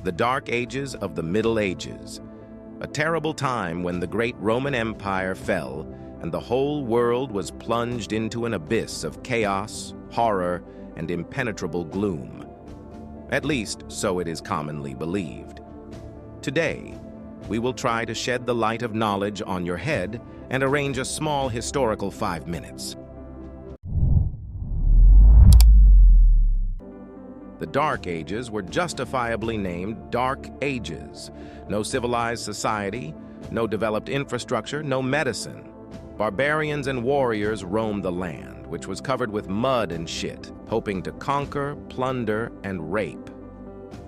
the Dark Ages of the Middle Ages, a terrible time when the great Roman Empire fell and the whole world was plunged into an abyss of chaos, horror, and impenetrable gloom. At least, so it is commonly believed. Today, we will try to shed the light of knowledge on your head and arrange a small historical 5 minutes. The Dark Ages were justifiably named Dark Ages. No civilized society, no developed infrastructure, no medicine. Barbarians and warriors roamed the land, which was covered with mud and shit, hoping to conquer, plunder, and rape.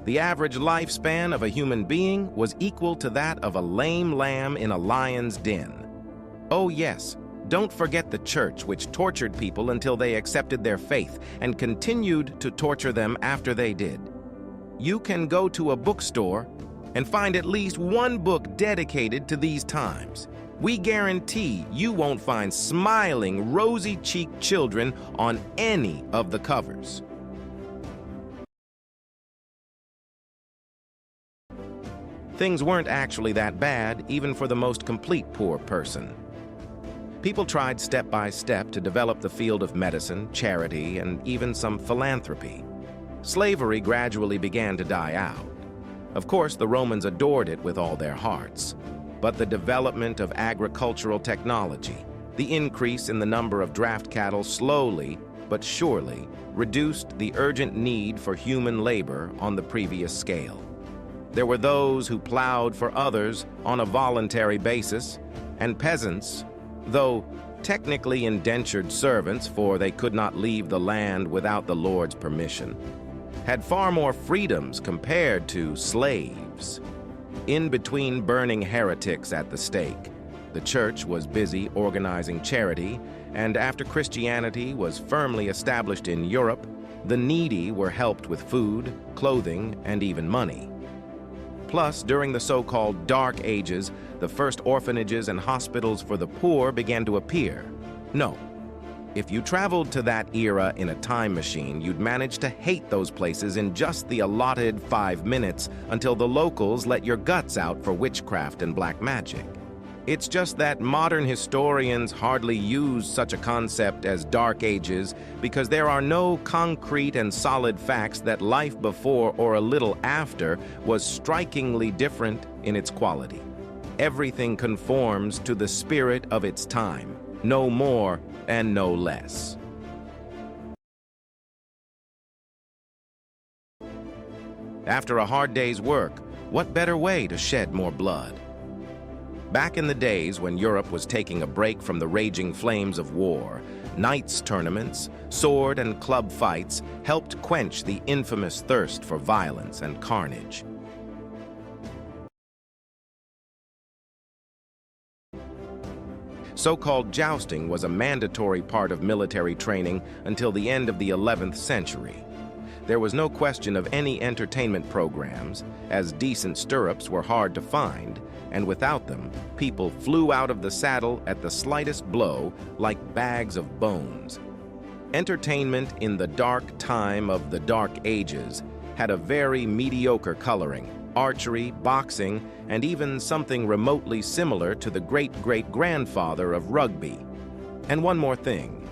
The average lifespan of a human being was equal to that of a lame lamb in a lion's den. Oh yes, don't forget the church, which tortured people until they accepted their faith and continued to torture them after they did. You can go to a bookstore and find at least one book dedicated to these times. We guarantee you won't find smiling, rosy-cheeked children on any of the covers. Things weren't actually that bad, even for the most complete poor person. People tried step by step to develop the field of medicine, charity, and even some philanthropy. Slavery gradually began to die out. Of course, the Romans adored it with all their hearts. But the development of agricultural technology, the increase in the number of draft cattle slowly but surely reduced the urgent need for human labor on the previous scale. There were those who plowed for others on a voluntary basis, and peasants, though technically indentured servants, for they could not leave the land without the Lord's permission, had far more freedoms compared to slaves. In between burning heretics at the stake, the church was busy organizing charity, and after Christianity was firmly established in Europe, the needy were helped with food, clothing, and even money. Plus, during the so-called Dark Ages, the first orphanages and hospitals for the poor began to appear. No, if you traveled to that era in a time machine, you'd manage to hate those places in just the allotted 5 minutes until the locals let your guts out for witchcraft and black magic. It's just that modern historians hardly use such a concept as Dark Ages because there are no concrete and solid facts that life before or a little after was strikingly different in its quality. Everything conforms to the spirit of its time, no more and no less. After a hard day's work, what better way to shed more blood? Back in the days when Europe was taking a break from the raging flames of war, knights tournaments, sword and club fights helped quench the infamous thirst for violence and carnage. So-called jousting was a mandatory part of military training until the end of the 11th century. There was no question of any entertainment programs, as decent stirrups were hard to find, and without them, people flew out of the saddle at the slightest blow like bags of bones. Entertainment in the dark time of the Dark Ages had a very mediocre coloring: archery, boxing, and even something remotely similar to the great-great-grandfather of rugby. And one more thing.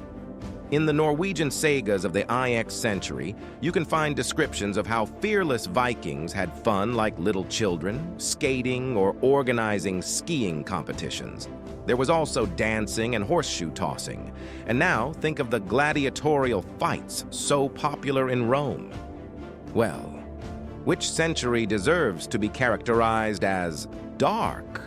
In the Norwegian sagas of the IX century, you can find descriptions of how fearless Vikings had fun like little children, skating or organizing skiing competitions. There was also dancing and horseshoe tossing. And now think of the gladiatorial fights so popular in Rome. Well, which century deserves to be characterized as dark?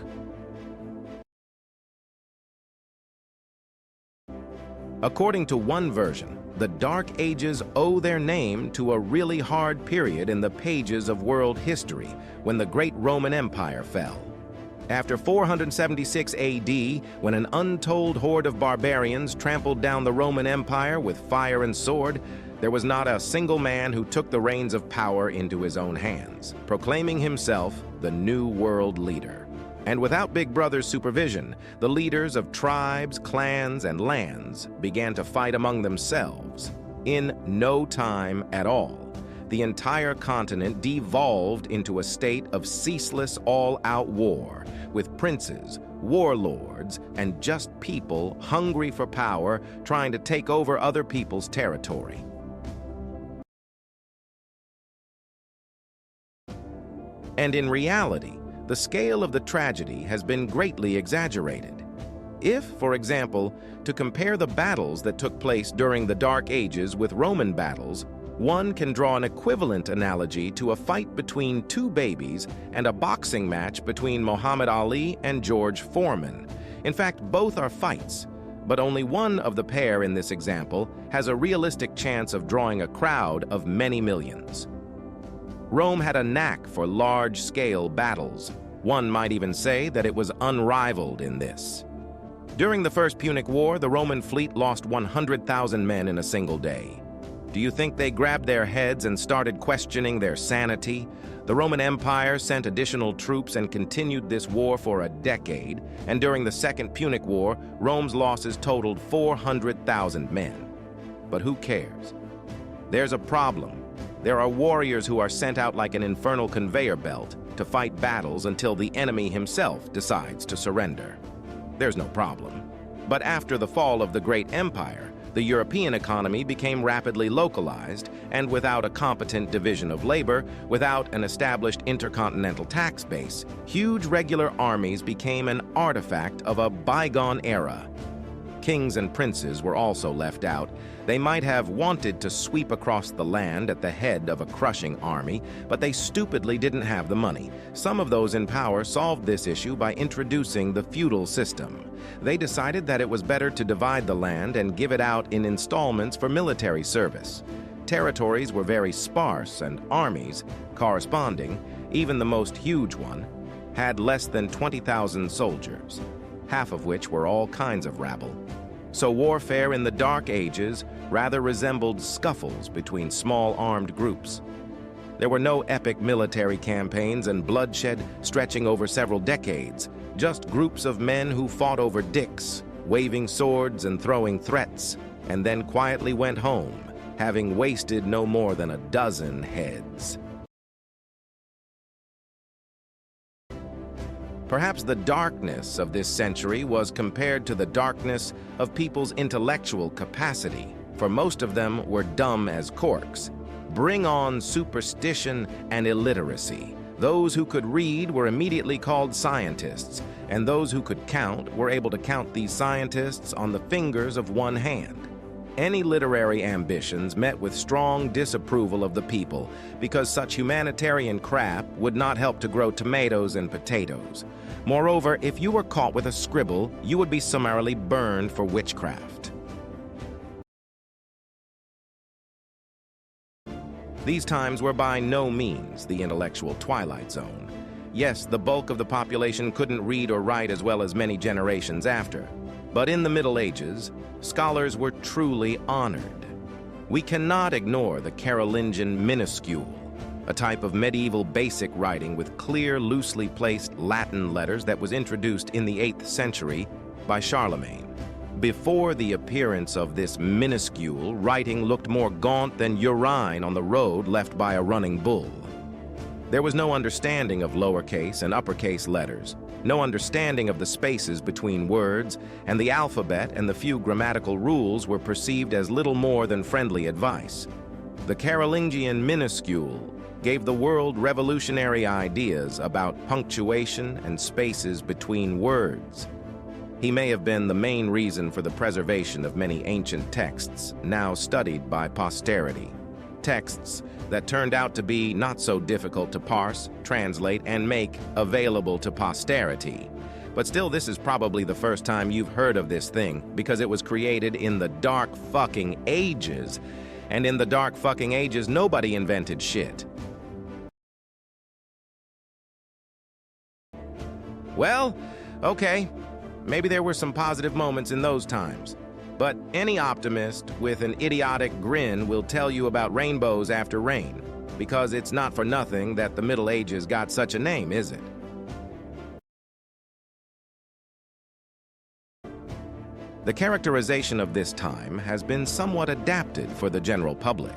According to one version, the Dark Ages owe their name to a really hard period in the pages of world history when the great Roman Empire fell. After 476 AD, when an untold horde of barbarians trampled down the Roman Empire with fire and sword, there was not a single man who took the reins of power into his own hands, proclaiming himself the new world leader. And without Big Brother's supervision, the leaders of tribes, clans, and lands began to fight among themselves. In no time at all, the entire continent devolved into a state of ceaseless all-out war, with princes, warlords, and just people hungry for power trying to take over other people's territory. And in reality, the scale of the tragedy has been greatly exaggerated. If, for example, to compare the battles that took place during the Dark Ages with Roman battles, one can draw an equivalent analogy to a fight between two babies and a boxing match between Muhammad Ali and George Foreman. In fact, both are fights, but only one of the pair in this example has a realistic chance of drawing a crowd of many millions. Rome had a knack for large-scale battles. One might even say that it was unrivaled in this. During the First Punic War, the Roman fleet lost 100,000 men in a single day. Do you think they grabbed their heads and started questioning their sanity? The Roman Empire sent additional troops and continued this war for a decade, and during the Second Punic War, Rome's losses totaled 400,000 men. But who cares? There's a problem. There are warriors who are sent out like an infernal conveyor belt to fight battles until the enemy himself decides to surrender. There's no problem. But after the fall of the great empire, the European economy became rapidly localized, and without a competent division of labor, without an established intercontinental tax base, huge regular armies became an artifact of a bygone era. Kings and princes were also left out. They might have wanted to sweep across the land at the head of a crushing army, but they stupidly didn't have the money. Some of those in power solved this issue by introducing the feudal system. They decided that it was better to divide the land and give it out in installments for military service. Territories were very sparse, and armies, corresponding, even the most huge one, had less than 20,000 soldiers, half of which were all kinds of rabble. So warfare in the Dark Ages rather resembled scuffles between small armed groups. There were no epic military campaigns and bloodshed stretching over several decades, just groups of men who fought over dicks, waving swords and throwing threats, and then quietly went home, having wasted no more than a dozen heads. Perhaps the darkness of this century was compared to the darkness of people's intellectual capacity, for most of them were dumb as corks. Bring on superstition and illiteracy. Those who could read were immediately called scientists, and those who could count were able to count these scientists on the fingers of one hand. Any literary ambitions met with strong disapproval of the people, because such humanitarian crap would not help to grow tomatoes and potatoes. Moreover, if you were caught with a scribble, you would be summarily burned for witchcraft. These times were by no means the intellectual twilight zone. Yes, the bulk of the population couldn't read or write as well as many generations after. But in the Middle Ages, scholars were truly honored. We cannot ignore the Carolingian minuscule, a type of medieval basic writing with clear, loosely placed Latin letters that was introduced in the 8th century by Charlemagne. Before the appearance of this minuscule, writing looked more gaunt than urine on the road left by a running bull. There was no understanding of lowercase and uppercase letters, no understanding of the spaces between words, and the alphabet and the few grammatical rules were perceived as little more than friendly advice. The Carolingian minuscule gave the world revolutionary ideas about punctuation and spaces between words. He may have been the main reason for the preservation of many ancient texts now studied by posterity. Texts that turned out to be not so difficult to parse, translate, and make available to posterity. But still, this is probably the first time you've heard of this thing, because it was created in the dark fucking ages. And in the dark fucking ages, nobody invented shit. Well, okay, maybe there were some positive moments in those times. But any optimist with an idiotic grin will tell you about rainbows after rain, because it's not for nothing that the Middle Ages got such a name, is it? The characterization of this time has been somewhat adapted for the general public.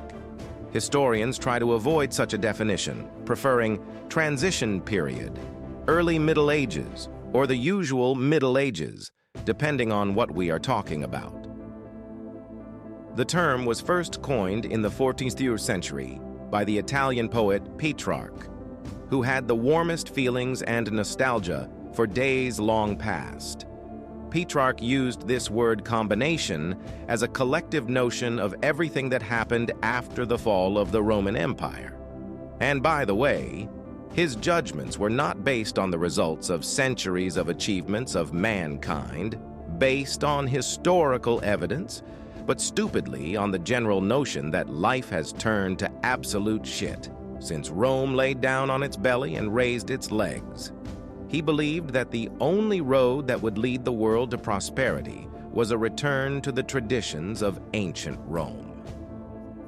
Historians try to avoid such a definition, preferring transition period, early Middle Ages, or the usual Middle Ages, depending on what we are talking about. The term was first coined in the 14th century by the Italian poet Petrarch, who had the warmest feelings and nostalgia for days long past. Petrarch used this word combination as a collective notion of everything that happened after the fall of the Roman Empire. And by the way, his judgments were not based on the results of centuries of achievements of mankind, based on historical evidence, but stupidly on the general notion that life has turned to absolute shit since Rome laid down on its belly and raised its legs. He believed that the only road that would lead the world to prosperity was a return to the traditions of ancient Rome.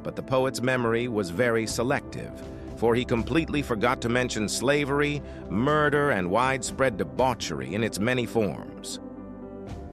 But the poet's memory was very selective, for he completely forgot to mention slavery, murder, and widespread debauchery in its many forms.